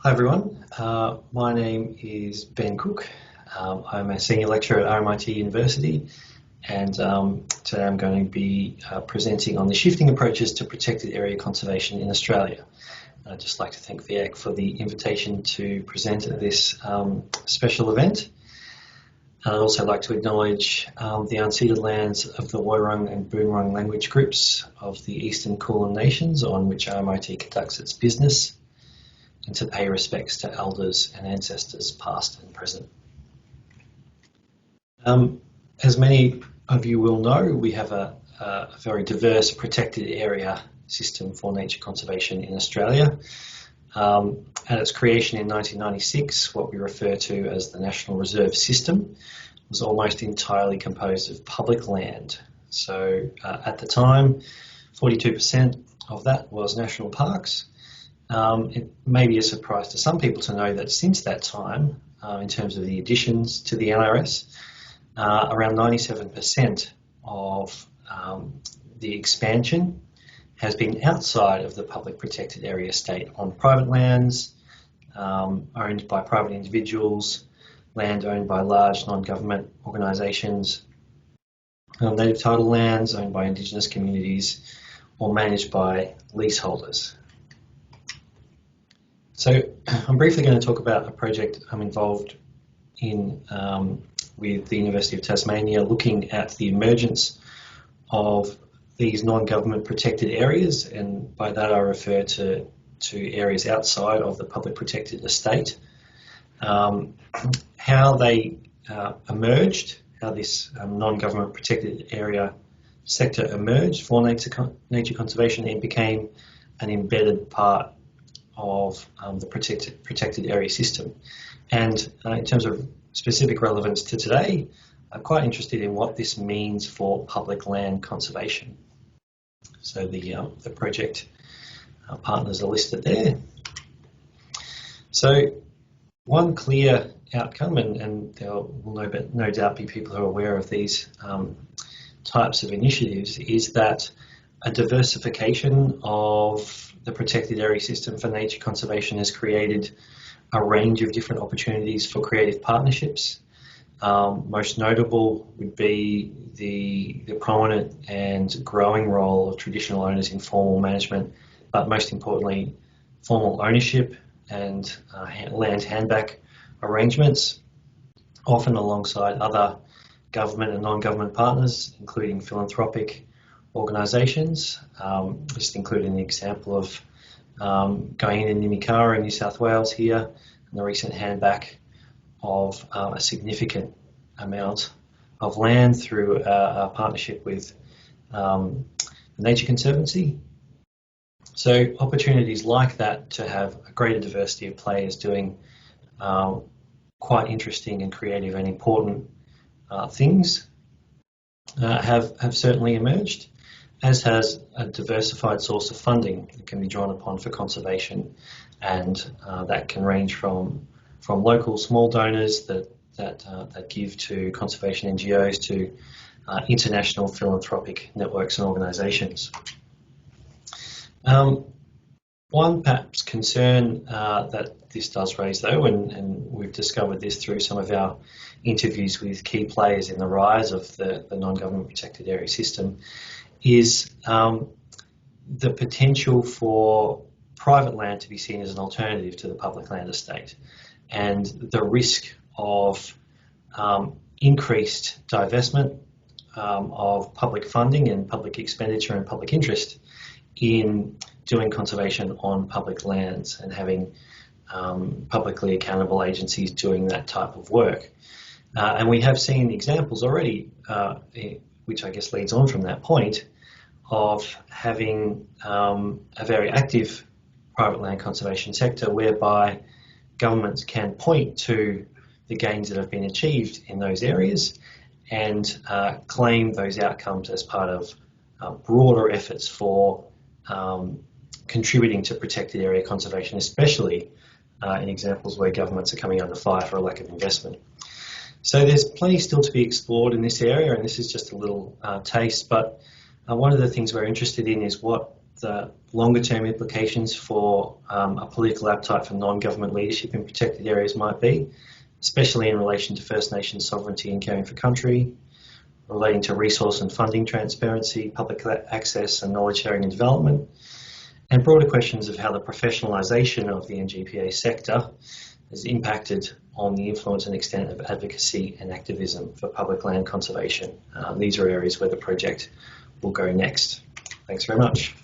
Hi everyone, my name is Ben Cooke. I'm a senior lecturer at RMIT University, and today I'm going to be presenting on the shifting approaches to protected area conservation in Australia. I'd just like to thank VIAC for the invitation to present at this special event. I'd also like to acknowledge the unceded lands of the Woiwurrung and Boonwurrung language groups of the Eastern Kulin Nations on which RMIT conducts its business, and to pay respects to elders and ancestors past and present. As many of you will know, we have a very diverse protected area system for nature conservation in Australia. At its creation in 1996, what we refer to as the National Reserve System was almost entirely composed of public land. So at the time, 42% of that was national parks. It may be a surprise to some people to know that since that time, in terms of the additions to the NRS, around 97% of the expansion has been outside of the public protected area state on private lands, owned by private individuals, land owned by large non-government organisations, native title lands owned by Indigenous communities, or managed by leaseholders. So I'm briefly going to talk about a project I'm involved in with the University of Tasmania, looking at the emergence of these non-government protected areas, and by that I refer to areas outside of the public protected estate, how they emerged, how this non-government protected area sector emerged for nature conservation and became an embedded part of the protected area system. And in terms of specific relevance to today, I'm quite interested in what this means for public land conservation. So the project partners are listed there. So one clear outcome, and there will no doubt be people who are aware of these types of initiatives, is that a diversification of the protected area system for nature conservation has created a range of different opportunities for creative partnerships. Most notable would be the prominent and growing role of traditional owners in formal management, but most importantly, formal ownership and land handback arrangements, often alongside other government and non-government partners, including philanthropic organisations, just including the example of going in Nimikara in New South Wales here, and the recent handback of a significant amount of land through a partnership with the Nature Conservancy. So opportunities like that to have a greater diversity of players doing quite interesting and creative and important things have certainly emerged, as has a diversified source of funding that can be drawn upon for conservation, and that can range from local small donors that give to conservation NGOs to international philanthropic networks and organisations. One perhaps concern that this does raise, though, and we've discovered this through some of our interviews with key players in the rise of the non-government protected area system, is the potential for private land to be seen as an alternative to the public land estate, and the risk of increased divestment of public funding and public expenditure and public interest in doing conservation on public lands and having publicly accountable agencies doing that type of work. And we have seen examples already, which I guess leads on from that point, of having a very active private land conservation sector whereby governments can point to the gains that have been achieved in those areas and claim those outcomes as part of broader efforts for contributing to protected area conservation, especially in examples where governments are coming under fire for a lack of investment. So there's plenty still to be explored in this area, and this is just a little taste, but one of the things we're interested in is what the longer term implications for a political appetite for non-government leadership in protected areas might be, especially in relation to First Nations sovereignty and caring for country, relating to resource and funding transparency, public access and knowledge sharing and development, and broader questions of how the professionalisation of the NGPA sector has impacted on the influence and extent of advocacy and activism for public land conservation. These are areas where the project will go next. Thanks very much.